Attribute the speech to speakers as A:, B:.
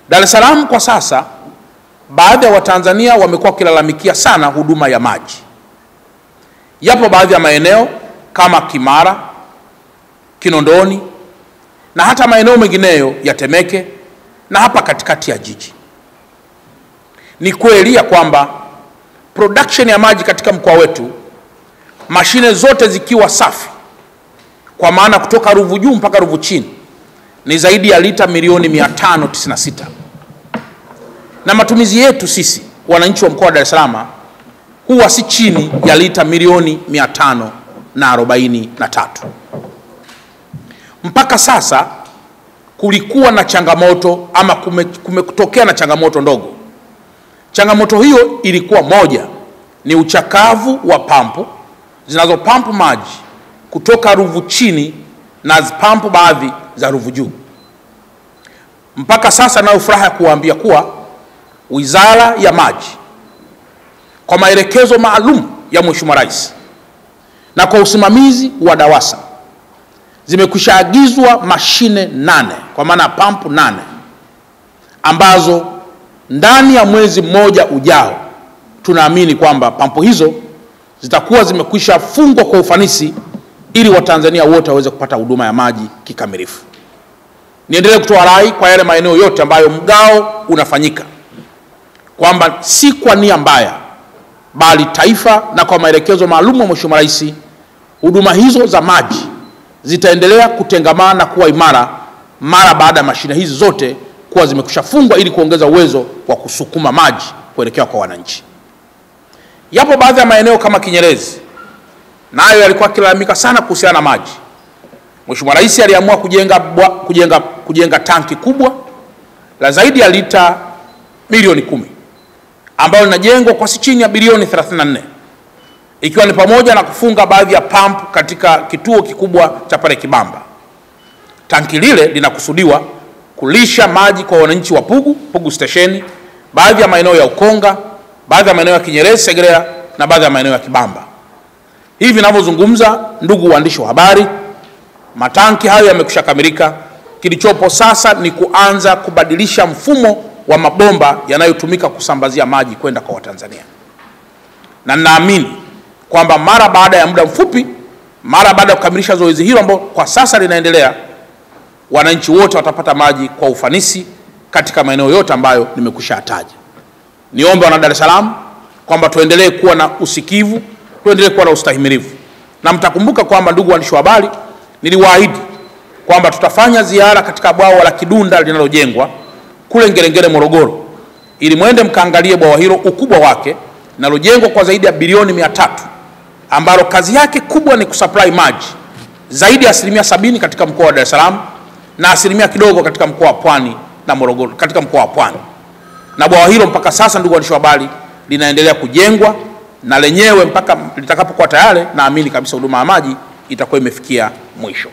A: Dar es Salaam kwa sasa, baadhi ya Watanzania wamekuwa wakilalamikia sana huduma ya maji. Yapo baadhi ya maeneo kama Kimara, Kinondoni na hata maeneo mengineyo ya Temeke na hapa katikati ya jiji. Ni kweli ya kwamba production ya maji katika mkoa wetu, mashine zote zikiwa safi, kwa maana kutoka Ruvu juu mpaka Ruvu chini, ni zaidi ya lita milioni 596. Na matumizi yetu sisi wananchi wa mkoa wa Dar es Salaam huwa si chini ya lita milioni 543. Mpaka sasa kulikuwa na changamoto ama kumetokea na changamoto ndogo. Changamoto hiyo ilikuwa moja, ni uchakavu wa pampu zinazopampu maji kutoka Ruvu chini na pampu baadhi za Ruvu juu. Mpaka sasa nayo furaha ya kuambia kuwa Wizara ya Maji kwa maelekezo maalum ya Mheshimiwa Rais na kwa usimamizi wa DAWASA zimekwishaagizwa mashine 8, kwa maana pampu 8, ambazo ndani ya mwezi mmoja ujao tunaamini kwamba pampu hizo zitakuwa zimekwisha fungwa kwa ufanisi ili Watanzania wote waweze kupata huduma ya maji kikamilifu. Niendelee kutoa rai kwa yale maeneo yote ambayo mgao unafanyika kwamba si kwa nia mbaya, bali taifa na kwa maelekezo maalum ya Mheshimiwa Rais, huduma hizo za maji zitaendelea kutengamana na kuwa imara mara baada ya mashine hizi zote kuwa zimekushafungwa ili kuongeza uwezo wa kusukuma maji kuelekea kwa wananchi. Yapo baadhi ya maeneo kama Kinyerezi, nayo yalikuwa kilalamika sana kuhusiana na maji. Mheshimiwa Rais aliamua kujenga tanki kubwa la zaidi ya lita milioni 10 ambalo linajengwa kwa si chini ya bilioni 34, ikiwa ni pamoja na kufunga baadhi ya pump katika kituo kikubwa cha pale Kibamba. Tanki lile linakusudiwa kulisha maji kwa wananchi wa Pugu Station, baadhi ya maeneo ya Ukonga, baadhi ya maeneo ya Kinyerezi, Segerea na baadhi ya maeneo ya Kibamba. Hivi ninavyozungumza, ndugu waandishi wa habari, matanki hayo yamekushakamilika. Kilichopo sasa ni kuanza kubadilisha mfumo wa mabomba yanayotumika kusambazia maji kwenda kwa Watanzania. Na naamini kwamba mara baada ya muda mfupi, mara baada ya kukamilisha zoezi hilo ambalo kwa sasa linaendelea, wananchi wote watapata maji kwa ufanisi katika maeneo yote ambayo nimekushataja. Niombe wana Dar es Salaam kwamba tuendelee kuwa na usikivu, tuendelee kuwa na ustahimilivu. Na mtakumbuka kwamba, ndugu waandishi wa habari, niliwaahidi kwamba tutafanya ziara katika bwawa la Kidunda linalojengwa kule Ngerengere, Morogoro, ili mwende mkaangalie bwawa hilo ukubwa wake, linalojengwa kwa zaidi ya bilioni 300, ambalo kazi yake kubwa ni kusupply maji zaidi ya 70% katika mkoa wa Dar es Salaam na asilimia kidogo katika mkoa wa Pwani na Morogoro, katika mkoa wa Pwani. Na bwawa hilo mpaka sasa, ndugu waandishi wa habari, linaendelea kujengwa, na lenyewe mpaka litakapokuwa tayari, naamini kabisa huduma ya maji itakuwa imefikia mwisho.